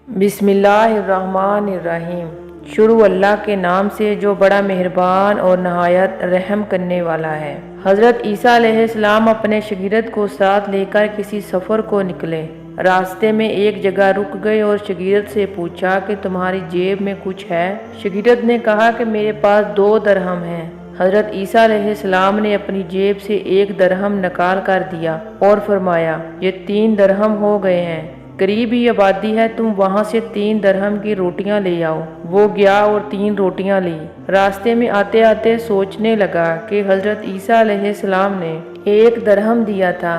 بسم اللہ الرحمن الرحیم۔ شروع اللہ کے نام سے جو بڑا مہربان اور نہایت رحم کرنے والا ہے۔ حضرت عیسیٰ علیہ السلام اپنے شاگرد کو ساتھ لے کر کسی سفر کو نکلے۔ راستے میں ایک جگہ رک گئے اور شاگرد سے پوچھا کہ تمہاری جیب میں کچھ ہے؟ شاگرد نے کہا کہ میرے پاس 2 درہم ہیں۔ حضرت عیسیٰ علیہ السلام نے اپنی جیب سے 1 درہم نکال کر دیا اور فرمایا یہ 3 درہم ہو گئے ہیں، قریب ہی آبادی ہے، تم وہاں سے 3 درہم کی روٹیاں لے آؤ۔ وہ گیا اور 3 روٹیاں لی۔ راستے میں آتے آتے سوچنے لگا کہ حضرت عیسیٰ علیہ السلام نے 1 درہم دیا تھا،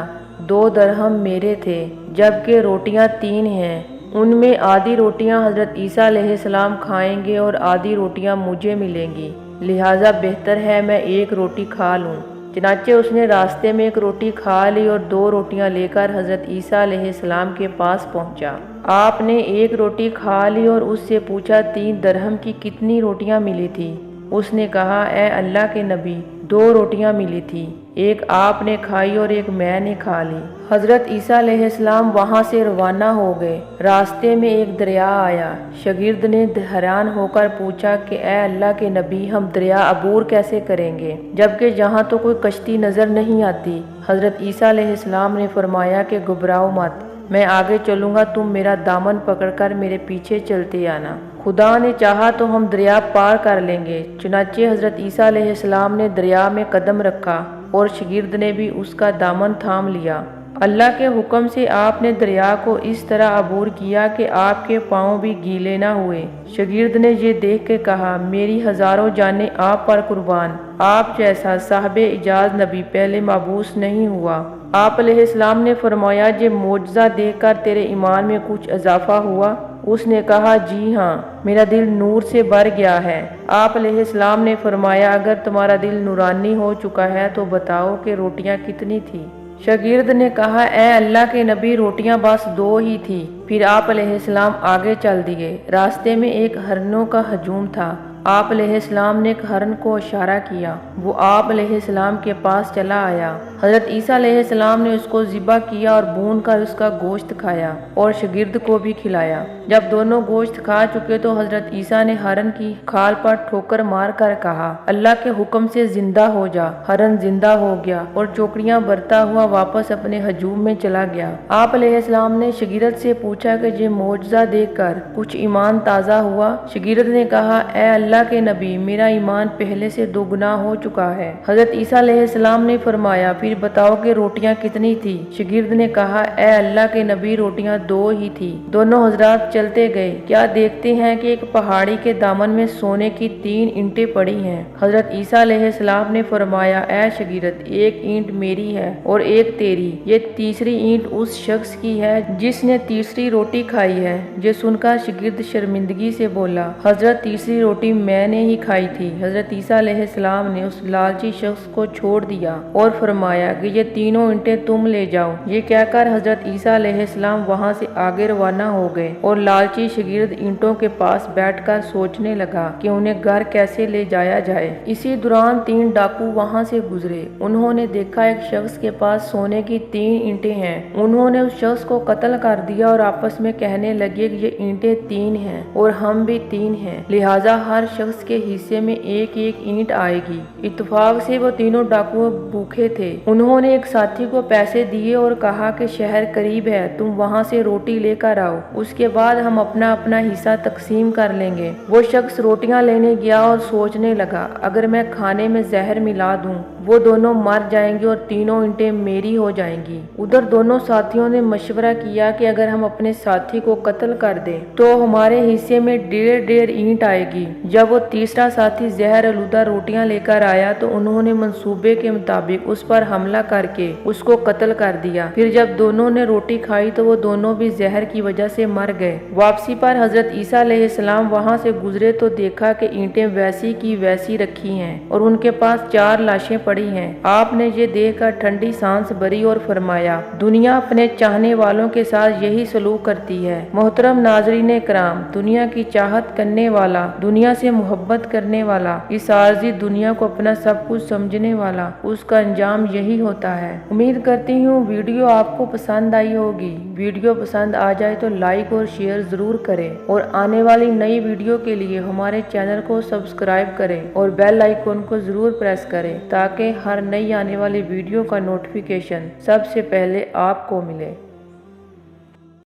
2 درہم میرے تھے، جبکہ روٹیاں 3 ہیں، ان میں آدھی روٹیاں حضرت عیسیٰ علیہ السلام کھائیں گے اور آدھی روٹیاں مجھے ملیں گی، لہٰذا بہتر ہے میں 1 روٹی کھا لوں۔ چنانچہ اس نے راستے میں 1 روٹی کھا لی اور 2 روٹیاں لے کر حضرت عیسیٰ علیہ السلام کے پاس پہنچا۔ آپ نے 1 روٹی کھا لی اور اس سے پوچھا 3 درہم کی کتنی روٹیاں ملی تھی؟ اس نے کہا اے اللہ کے نبی 2 روٹیاں ملی تھی، 1 آپ نے کھائی اور 1 میں نے کھا لی۔ حضرت عیسیٰ علیہ السلام وہاں سے روانہ ہو گئے۔ راستے میں ایک دریا آیا۔ شاگرد نے حیران ہو کر پوچھا کہ اے اللہ کے نبی ہم دریا عبور کیسے کریں گے جبکہ یہاں تو کوئی کشتی نظر نہیں آتی؟ حضرت عیسیٰ علیہ السلام نے فرمایا کہ گھبراؤ مت، میں آگے چلوں گا، تم میرا دامن پکڑ کر میرے پیچھے چلتے آنا، خدا نے چاہا تو ہم دریا پار کر لیں گے۔ چنانچہ حضرت عیسیٰ علیہ السلام نے دریا میں قدم رکھا اور شاگرد نے بھی اس کا دامن تھام لیا۔ اللہ کے حکم سے آپ نے دریا کو اس طرح عبور کیا کہ آپ کے پاؤں بھی گیلے نہ ہوئے۔ شاگرد نے یہ دیکھ کے کہا میری ہزاروں جانیں آپ پر قربان، آپ جیسا صاحب اعجاز نبی پہلے مبعوث نہیں ہوا۔ آپ علیہ السلام نے فرمایا یہ معجزہ دیکھ کر تیرے ایمان میں کچھ اضافہ ہوا؟ اس نے کہا جی ہاں، میرا دل نور سے بھر گیا ہے۔ آپ علیہ السلام نے فرمایا اگر تمہارا دل نورانی ہو چکا ہے تو بتاؤ کہ روٹیاں کتنی تھی؟ شاگرد نے کہا اے اللہ کے نبی روٹیاں بس 2 ہی تھی۔ پھر آپ علیہ السلام آگے چل دیے۔ راستے میں ایک ہرنوں کا ہجوم تھا۔ آپ علیہ السلام نے ایک ہرن کو اشارہ کیا، وہ آپ علیہ السلام کے پاس چلا آیا۔ حضرت عیسیٰ علیہ السلام نے اس کو ذبح کیا اور بھون کر اس کا گوشت کھایا اور شاگرد کو بھی کھلایا۔ جب دونوں گوشت کھا چکے تو حضرت عیسیٰ نے ہرن کی کھال پر ٹھوکر مار کر کہا اللہ کے حکم سے زندہ ہو جا۔ ہرن زندہ ہو گیا اور چوکڑیاں برتا ہوا واپس اپنے ہجوم میں چلا گیا۔ آپ علیہ السلام نے شاگرد سے پوچھا کہ یہ معجزہ دیکھ کر کچھ ایمان تازہ ہوا؟ شاگرد نے کہا اے اللہ کے نبی میرا ایمان پہلے سے 2 گنا ہو چکا ہے۔ حضرت عیسیٰ علیہ السلام نے فرمایا پھر بتاؤ کہ روٹیاں کتنی تھی؟ شاگرد نے کہا اے اللہ کے نبی روٹیاں 2 ہی تھی۔ دونوں حضرات چلتے گئے، کیا دیکھتے ہیں کہ ایک پہاڑی کے دامن میں سونے کی 3 اینٹیں پڑی ہیں۔ حضرت عیسیٰ علیہ السلام نے فرمایا اے شاگرد 1 اینٹ میری ہے اور 1 تیری، یہ تیسری اینٹ اس شخص کی ہے جس نے تیسری روٹی کھائی ہے۔ یہ سن کر شاگرد شرمندگی سے بولا حضرت تیسری روٹی میں نے ہی کھائی تھی۔ حضرت عیسیٰ علیہ السلام نے اس لالچی شخص کو چھوڑ دیا اور فرمایا کہ یہ 3 اینٹیں تم لے جاؤ۔ یہ کہہ کر حضرت عیسیٰ علیہ السلام وہاں سے آگے روانہ ہو گئے اور لالچی شاگرد اینٹوں کے پاس بیٹھ کر سوچنے لگا کہ انہیں گھر کیسے لے جایا جائے۔ اسی دوران 3 ڈاکو وہاں سے گزرے۔ انہوں نے دیکھا ایک شخص کے پاس سونے کی 3 اینٹیں ہیں۔ انہوں نے اس شخص کو قتل کر دیا اور آپس میں کہنے لگے کہ یہ اینٹیں 3 ہیں اور ہم بھی 3 ہیں، لہٰذا ہر شخص کے حصے میں 1 اینٹ آئے گی۔ اتفاق سے وہ تینوں ڈاکو بھوکے تھے۔ انہوں نے ایک ساتھی کو پیسے دیے اور کہا کہ شہر قریب ہے، تم وہاں سے روٹی لے کر آؤ، اس کے بعد ہم اپنا اپنا حصہ تقسیم کر لیں گے۔ وہ شخص روٹیاں لینے گیا اور سوچنے لگا اگر میں کھانے میں زہر ملا دوں وہ دونوں مر جائیں گے اور 3 اینٹیں میری ہو جائیں گی۔ ادھر دونوں ساتھیوں نے مشورہ کیا کہ اگر ہم اپنے ساتھی کو قتل کر دیں تو ہمارے حصے میں 1.5 اینٹ آئے گی۔ جب وہ تیسرا ساتھی زہر آلودہ روٹیاں لے کر آیا تو انہوں نے منصوبے کے مطابق اس پر حملہ کر کے اس کو قتل کر دیا۔ پھر جب دونوں نے روٹی کھائی تو وہ دونوں بھی زہر کی وجہ سے مر گئے۔ واپسی پر حضرت عیسیٰ علیہ السلام وہاں سے گزرے تو دیکھا کہ اینٹیں ویسی کی ویسی رکھی ہیں اور ان کے پاس 4 لاشیں پڑی ہیں۔ آپ نے یہ دیکھ کر ٹھنڈی سانس بھری اور فرمایا دنیا اپنے چاہنے والوں کے ساتھ یہی سلوک کرتی ہے۔ محترم ناظرین کرام، دنیا کی چاہت کرنے والا دنیا سے سے محبت کرنے والا، اس عارضی دنیا کو اپنا سب کچھ سمجھنے والا، اس کا انجام یہی ہوتا ہے۔ امید کرتی ہوں ویڈیو آپ کو پسند آئی ہوگی۔ ویڈیو پسند آ جائے تو لائک اور شیئر ضرور کریں اور آنے والی نئی ویڈیو کے لیے ہمارے چینل کو سبسکرائب کریں اور بیل آئیکن کو ضرور پریس کریں تاکہ ہر نئی آنے والی ویڈیو کا نوٹیفیکیشن سب سے پہلے آپ کو ملے۔